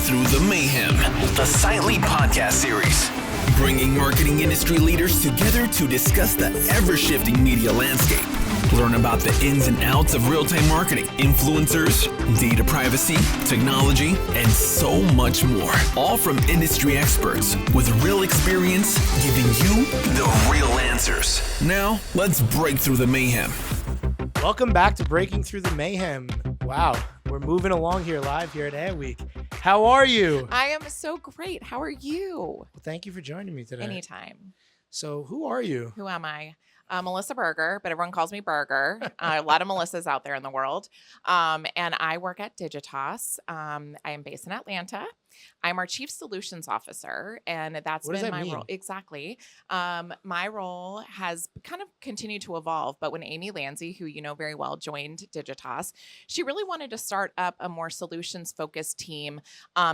Through the Mayhem, the Silently podcast series, bringing marketing industry leaders together to discuss the ever-shifting media landscape. Learn about the ins and outs of real-time marketing, influencers, data privacy, technology, and so much more. All from industry experts with real experience, giving you the real answers. Now, let's break through the mayhem. Welcome back to Breaking Through the Mayhem. Wow, we're moving along here live here at Ad Week. How are you? I am so great. How are you? Well, thank you for joining me today. Anytime. So who are you? Who am I? Melissa Berger, but everyone calls me Berger. A lot of Melissas out there in the world. And I work at Digitas. I am based in Atlanta. I'm our Chief Solutions Officer, and that's been my role. Exactly. My role has kind of continued to evolve, but when Amy Lanzi, who you know very well, joined Digitas, she really wanted to start up a more solutions-focused team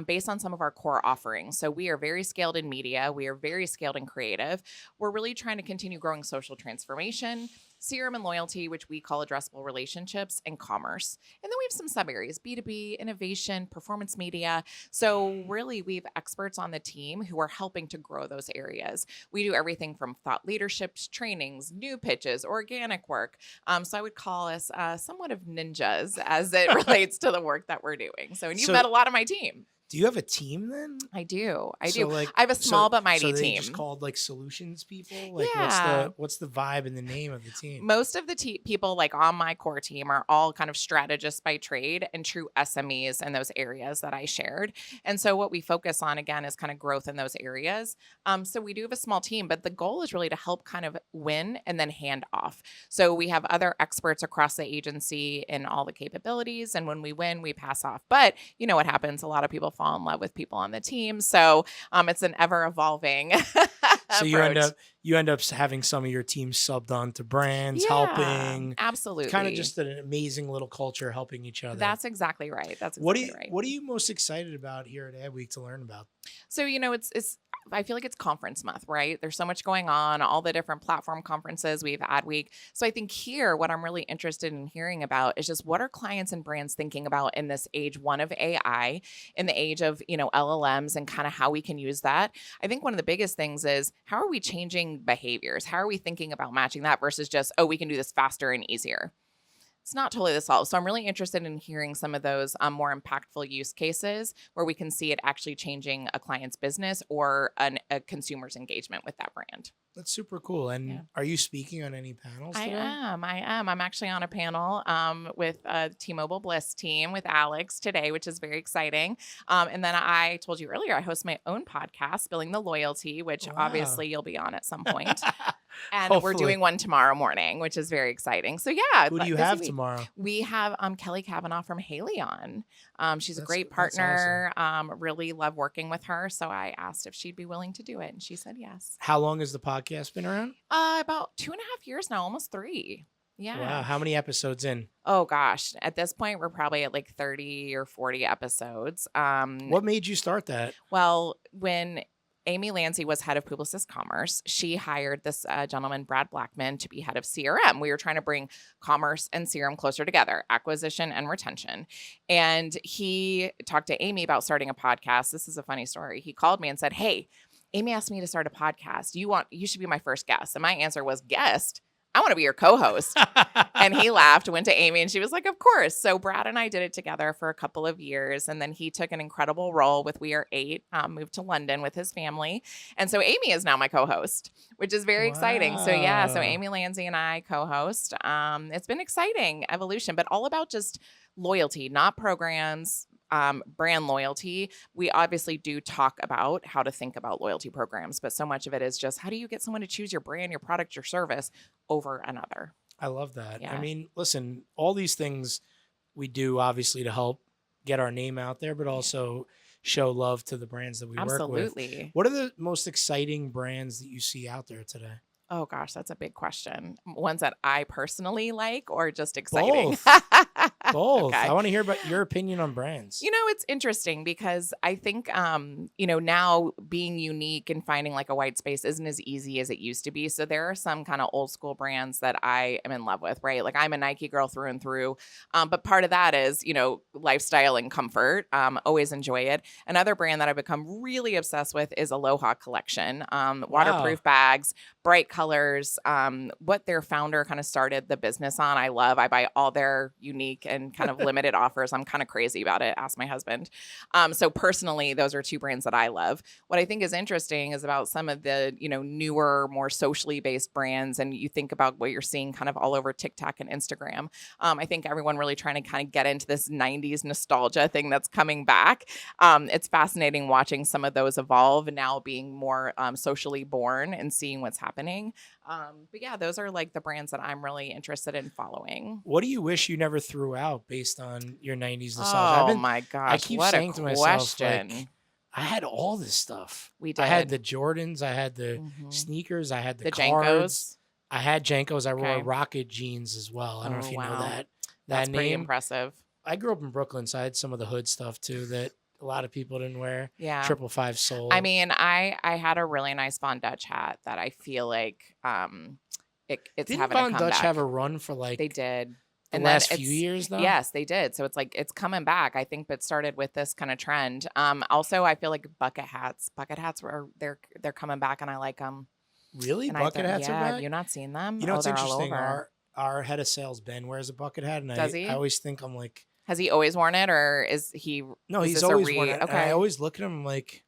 based on some of our core offerings. So we are very scaled in media. We are very scaled in creative. We're really trying to continue growing social transformation, CRM and loyalty, which we call addressable relationships, and commerce. And then we have some sub areas, B2B, innovation, performance media. So really we have experts on the team who are helping to grow those areas. We do everything from thought leadership, trainings, new pitches, organic work. So I would call us somewhat of ninjas as it relates to the work that we're doing. So, and you've met a lot of my team. Do you have a team then? I do. I have a so small but mighty they team. Just called like solutions people? Like Yeah. what's the vibe and the name of the team? Most of the people like on my core team are all kind of strategists by trade and true SMEs in those areas that I shared. And so what we focus on again is kind of growth in those areas. So we do have a small team, but the goal is really to help kind of win and then hand off. So we have other experts across the agency in all the capabilities. And when we win, we pass off. But you know what happens? A lot of people fall in love with people on the team. So it's an ever evolving So you end up having some of your team subbed on to brands, helping. Absolutely. Kind of just an amazing little culture helping each other. That's exactly right. What are you most excited about here at Ad Week to learn about? So, you know, I feel like it's conference month, right? There's so much going on, all the different platform conferences. We have Ad Week. So I think here, what I'm really interested in hearing about is just what are clients and brands thinking about in this age one of AI, in the age of, you know, LLMs and kind of how we can use that. I think one of the biggest things is how are we changing behaviors? How are we thinking about matching that versus just, oh, we can do this faster and easier? It's not totally the solve. So I'm really interested in hearing some of those more impactful use cases where we can see it actually changing a client's business or a consumer's engagement with that brand. That's super cool. And Are you speaking on any panels today? I am. I'm actually on a panel with T-Mobile Bliss team with Alex today, which is very exciting. And then I told you earlier, I host my own podcast, Building the Loyalty, which obviously you'll be on at some point. And Hopefully. we're doing one tomorrow morning, which is very exciting. So yeah. Who do you have tomorrow? We have Kelly Kavanaugh from Haley on. She's a great partner. Awesome. Really love working with her. So I asked if she'd be willing to do it. And she said yes. How long has the podcast been around? About 2.5 years now, almost 3. Yeah. Wow. How many episodes in? Oh gosh. At this point, we're probably at like 30 or 40 episodes. What made you start that? Well, when Amy Lanzi was head of Publicis Commerce, she hired this gentleman, Brad Blackman, to be head of CRM. We were trying to bring commerce and CRM closer together, acquisition and retention. And he talked to Amy about starting a podcast. This is a funny story. He called me and said, "Hey, Amy asked me to start a podcast. You should be my first guest." And my answer was, "Guest? I want to be your co-host." And he laughed, went to Amy, and she was like, "Of course." So Brad and I did it together for a couple of years. And then he took an incredible role with We Are 8, moved to London with his family. And so Amy is now my co-host, which is very exciting. So yeah, so Amy Lanzi and I co-host. It's been exciting evolution, but all about just loyalty, not programs, brand loyalty. We obviously do talk about how to think about loyalty programs, but so much of it is just how do you get someone to choose your brand, your product, your service over another? I love that. Yeah. I mean, listen, all these things we do obviously to help get our name out there, but also show love to the brands that we work with. Absolutely. What are the most exciting brands that you see out there today? Oh gosh, that's a big question. Ones that I personally like or just exciting? Both. Both. Okay. I want to hear about your opinion on brands. It's interesting because I think, now being unique and finding like a white space isn't as easy as it used to be. So there are some kind of old school brands that I am in love with, right? Like I'm a Nike girl through and through. But part of that is, lifestyle and comfort. Always enjoy it. Another brand that I've become really obsessed with is Aloha Collection. Waterproof bags, bright colors, what their founder kind of started the business on. I love. I buy all their unique and kind of limited offers. I'm kind of crazy about it. Ask my husband. So personally, those are two brands that I love. What I think is interesting is about some of the, newer, more socially based brands. And you think about what you're seeing kind of all over TikTok and Instagram. I think everyone really trying to kind of get into this 90s nostalgia thing that's coming back. It's fascinating watching some of those evolve and now being more socially born and seeing what's happening. But yeah, those are like the brands that I'm really interested in following. What do you wish you never threw out based on your 90s nostalgia? Oh my gosh. I keep what saying a to myself, question. like, I had all this stuff. We did. I had the Jordans. I had the sneakers. I had the cards. JNCOs. I had JNCOs. I wore Okay. Rocket jeans as well. I don't know if you know wow. that. That's pretty name. impressive. I grew up in Brooklyn, so I had some of the hood stuff too that a lot of people didn't wear. Yeah. 555 Soul. I mean, I had a really nice Von Dutch hat that I feel like it's Didn't having a Von comeback. Dutch have a run for like They did. the And then last few it's- years though? Yes, they did. So it's like it's coming back. I think it started with this kind of trend. Also, I feel like bucket hats. Bucket hats they're coming back, and I like them. Really? And Bucket hats yeah, are have back? you not seen them? You know, Oh, it's they're all interesting. over. Our head of sales, Ben, wears a bucket hat, and Does he? I always think I'm like, Has he always worn it, or is he? no, is he's this a always worn it. And I Okay. always look at him like,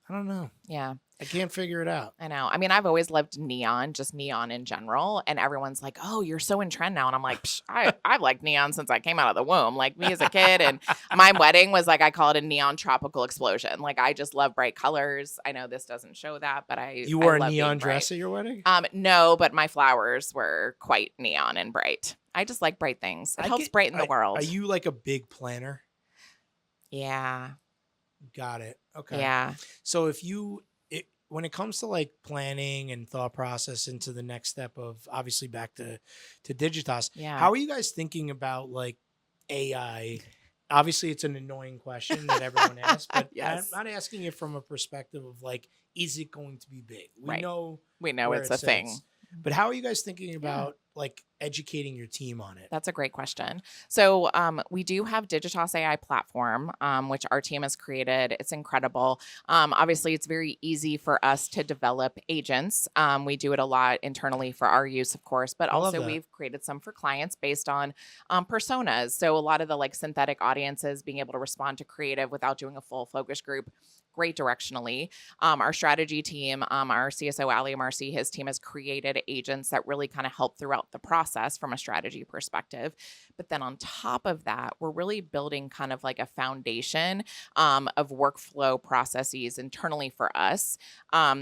I don't know. Yeah. I can't figure it out. I know. I mean, I've always loved neon, just neon in general. And everyone's like, "Oh, you're so in trend now." And I'm like, I've liked neon since I came out of the womb. Like me as a kid, and my wedding was like I call it a neon tropical explosion. Like I just love bright colors. I know this doesn't show that, but You wore I a love neon being dress bright. at your wedding? No, but my flowers were quite neon and bright. I just like bright things. It helps brighten the world. Are you like a big planner? Yeah. Got it. Okay. Yeah. So when it comes to like planning and thought process into the next step of obviously back to Digitas, Yeah. how are you guys thinking about like AI? Obviously, it's an annoying question that everyone asks, but Yes. I'm not asking it from a perspective of like, is it going to be big? We Right. know We know where it's it a thing. sits. But how are you guys thinking about like educating your team on it? That's a great question. So we do have Digitas AI platform, which our team has created. It's incredible. Obviously, it's very easy for us to develop agents. We do it a lot internally for our use, of course, but I love also that. we've created some for clients based on personas. So a lot of the like synthetic audiences being able to respond to creative without doing a full focus group. Great directionally. Our strategy team, our CSO, Ali Marcy, his team has created agents that really kind of help throughout the process from a strategy perspective. But then on top of that, we're really building kind of like a foundation of workflow processes internally for us.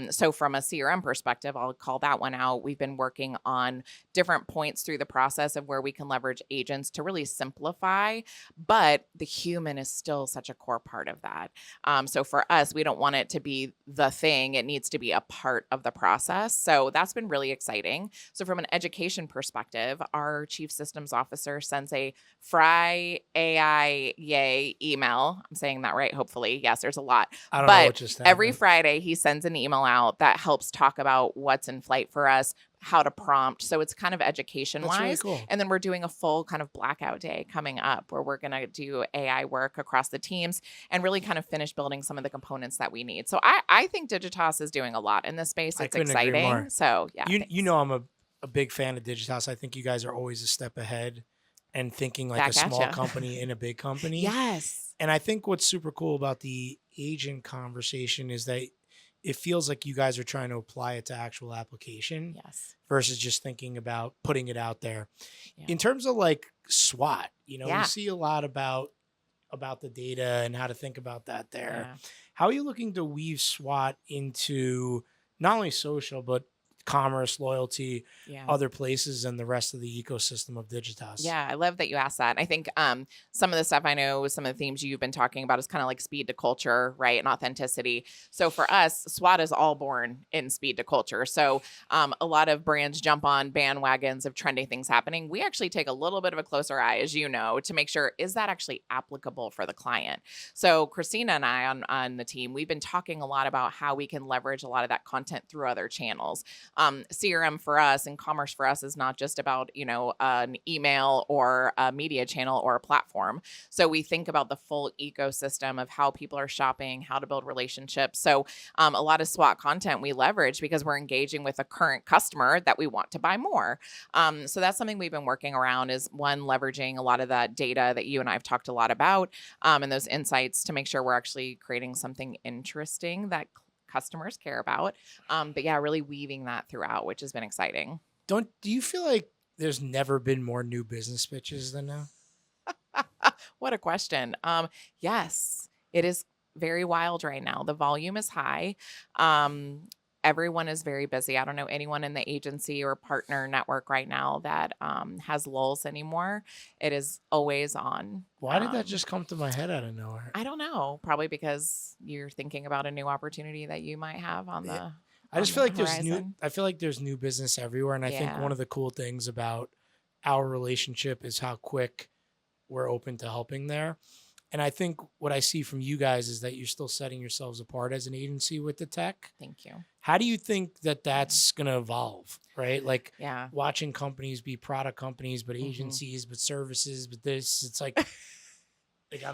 So from a CRM perspective, I'll call that one out. We've been working on different points through the process of where we can leverage agents to really simplify, but the human is still such a core part of that. So for us, we don't want it to be the thing. It needs to be a part of the process. So that's been really exciting. So from an education perspective, our chief systems officer sends a Fry AI Yay email. I'm saying that right, hopefully. Yes, there's a lot. I don't know But what just every happened. Friday, he sends an email out that helps talk about what's in flight for us, how to prompt. So it's kind of education That's really wise. cool. And then we're doing a full kind of blackout day coming up where we're going to do AI work across the teams and really kind of finish building some of the components that we need. So I think Digitas is doing a lot in this space. I It's couldn't agree more. exciting. So yeah. You thanks. know I'm a big fan of Digitas. I think you guys are always a step ahead and thinking like Back a at small ya. company in a big company. Yes. And I think what's super cool about the agent conversation is that it feels like you guys are trying to apply it to actual application Yes. versus just thinking about putting it out there. Yeah. In terms of like SWAT, we Yeah. see a lot about the data and how to think about that there. Yeah. How are you looking to weave SWAT into not only social, but commerce, loyalty, Yeah. other places, and the rest of the ecosystem of Digitas. Yeah, I love that you asked that. I think some of the stuff I know, some of the themes you've been talking about is kind of like speed to culture, right? And authenticity. So for us, SWAT is all born in speed to culture. So a lot of brands jump on bandwagons of trending things happening. We actually take a little bit of a closer eye, as you know, to make sure, is that actually applicable for the client? So Christina and I on the team, we've been talking a lot about how we can leverage a lot of that content through other channels. CRM for us and commerce for us is not just about, an email or a media channel or a platform. So we think about the full ecosystem of how people are shopping, how to build relationships. So a lot of SWAT content we leverage because we're engaging with a current customer that we want to buy more. So that's something we've been working around, is one, leveraging a lot of that data that you and I have talked a lot about, and those insights to make sure we're actually creating something interesting that customers care about. But yeah, really weaving that throughout, which has been exciting. Do you feel like there's never been more new business pitches than now? What a question. Yes, it is very wild right now. The volume is high. Everyone is very busy. I don't know anyone in the agency or partner network right now that has lulls anymore. It is always on. Why did that just come to my head out of nowhere? I don't know. Probably because you're thinking about a new opportunity that you might have on the I just feel like horizon. there's new business everywhere. And I think one of the cool things about our relationship is how quick we're open to helping there. And I think what I see from you guys is that you're still setting yourselves apart as an agency with the tech. Thank you. How do you think that that's going to evolve, right? Like Yeah. watching companies be product companies, but agencies, but services, but this, it's like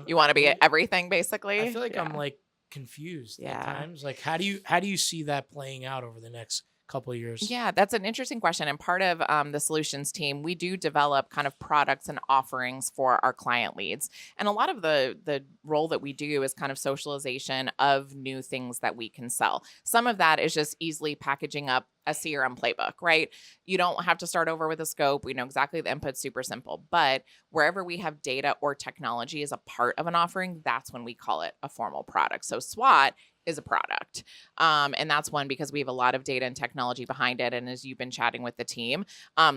You want to be everything, basically? I feel like I'm like confused at times. Like, how do you see that playing out over the next couple of years? Yeah, that's an interesting question. And part of the solutions team, we do develop kind of products and offerings for our client leads. And a lot of the role that we do is kind of socialization of new things that we can sell. Some of that is just easily packaging up a CRM playbook, right? You don't have to start over with a scope. We know exactly the input, super simple. But wherever we have data or technology as a part of an offering, that's when we call it a formal product. So SWAT is a product. And that's one because we have a lot of data and technology behind it. And as you've been chatting with the team,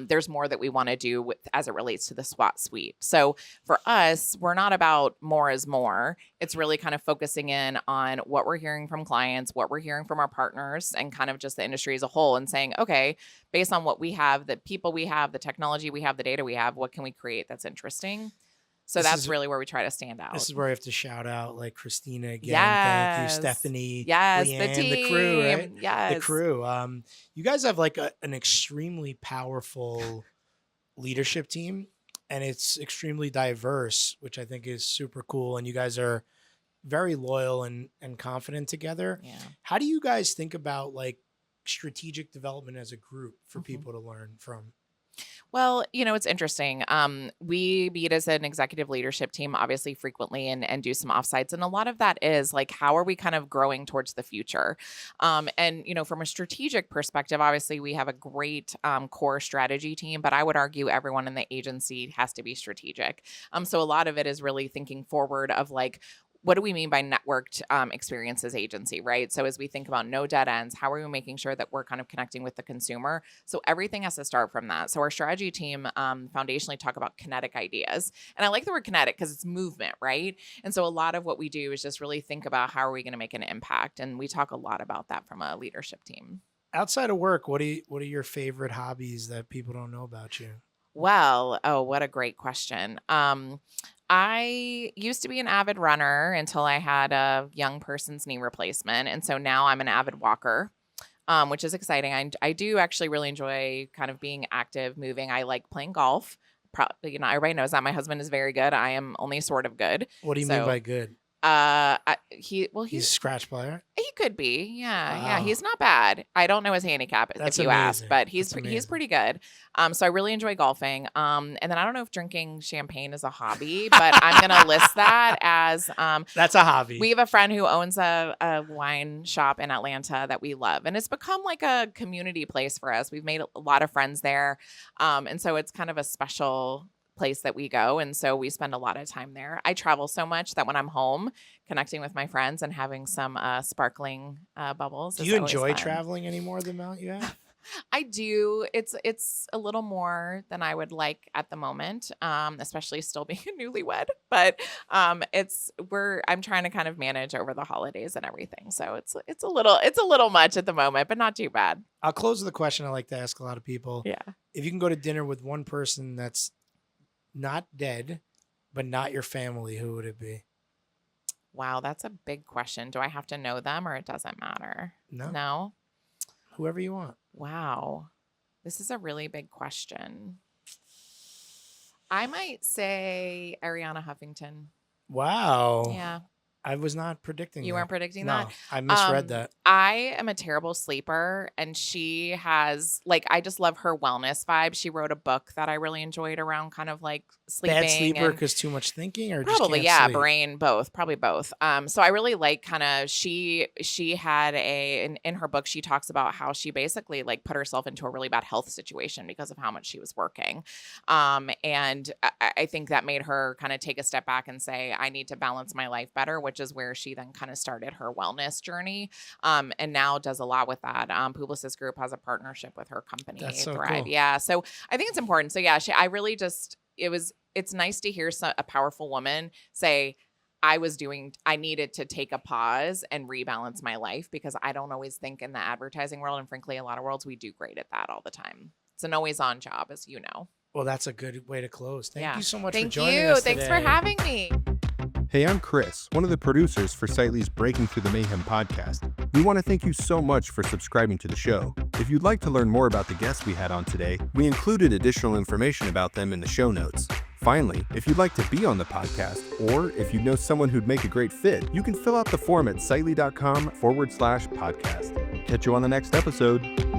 there's more that we want to do as it relates to the SWAT suite. So for us, we're not about more is more. It's really kind of focusing in on what we're hearing from clients, what we're hearing from our partners, and kind of just the industry as a whole, and saying, okay, based on what we have, the people we have, the technology we have, the data we have, what can we create that's interesting? So that's really where we try to stand out. This is where I have to shout out like Christina again. Yes. Thank you, Stephanie. Yes, Leanne, the team. The crew, right? Yes. The crew. You guys have like an extremely powerful leadership team, and it's extremely diverse, which I think is super cool. And you guys are very loyal and confident together. Yeah. How do you guys think about like strategic development as a group for people to learn from? Well, it's interesting. We meet as an executive leadership team, obviously frequently, and do some offsites. And a lot of that is like, how are we kind of growing towards the future? And, from a strategic perspective, obviously we have a great core strategy team, but I would argue everyone in the agency has to be strategic. So a lot of it is really thinking forward of like, what do we mean by networked experiences agency, right? So as we think about no dead ends, how are we making sure that we're kind of connecting with the consumer? So everything has to start from that. So our strategy team foundationally talk about kinetic ideas. And I like the word kinetic because it's movement, right? And so a lot of what we do is just really think about how are we going to make an impact? And we talk a lot about that from a leadership team. Outside of work, what are your favorite hobbies that people don't know about you? Well, what a great question. I used to be an avid runner until I had a young person's knee replacement. And so now I'm an avid walker, which is exciting. I do actually really enjoy kind of being active, moving. I like playing golf. Everybody knows that my husband is very good. I am only sort of good. What do you mean by good? He's a scratch player. He could be, yeah, Wow. yeah. He's not bad. I don't know his handicap That's if you amazing. ask, but That's amazing. he's pretty good. So I really enjoy golfing. And then I don't know if drinking champagne is a hobby, but I'm gonna list that as That's a hobby. We have a friend who owns a wine shop in Atlanta that we love, and it's become like a community place for us. We've made a lot of friends there, and so it's kind of a special place that we go, and so we spend a lot of time there. I travel so much that when I'm home, connecting with my friends and having some sparkling bubbles. Do you enjoy traveling any more than the amount you have? I do. It's a little more than I would like at the moment, especially still being a newlywed. But I'm trying to kind of manage over the holidays and everything. So it's a little much at the moment, but not too bad. I'll close with a question I like to ask a lot of people. Yeah. If you can go to dinner with one person that's not dead, but not your family, who would it be? Wow, that's a big question. Do I have to know them or it doesn't matter? No. No? Whoever you want. Wow. This is a really big question. I might say Ariana Huffington. Wow. Yeah. I was not predicting You that. weren't predicting No, that? I misread that. I am a terrible sleeper, and she has, like, I just love her wellness vibe. She wrote a book that I really enjoyed around kind of like sleeping. Bad sleeper and because too much thinking, or probably, just yeah, can't sleep? brain, both, probably both. So I really like kind of, she had in her book, she talks about how she basically like put herself into a really bad health situation because of how much she was working. And I think that made her kind of take a step back and say, I need to balance my life better, which is where she then kind of started her wellness journey. And now does a lot with that. Publicis Group has a partnership with her company, That's so Thrive. cool. Yeah. So I think it's important. So yeah, I really just, it's nice to hear a powerful woman say, I needed to take a pause and rebalance my life, because I don't always think in the advertising world, and frankly, a lot of worlds, we do great at that all the time. It's an always on job, as you know. Well, that's a good way to close. Thank Yeah. you so much for Thank joining you. us Thanks today. for having me. Hey, I'm Chris, one of the producers for Slightly's Breaking Through the Mayhem podcast. We want to thank you so much for subscribing to the show. If you'd like to learn more about the guests we had on today, we included additional information about them in the show notes. Finally, if you'd like to be on the podcast, or if you know someone who'd make a great fit, you can fill out the form at sightly.com/podcast. Catch you on the next episode.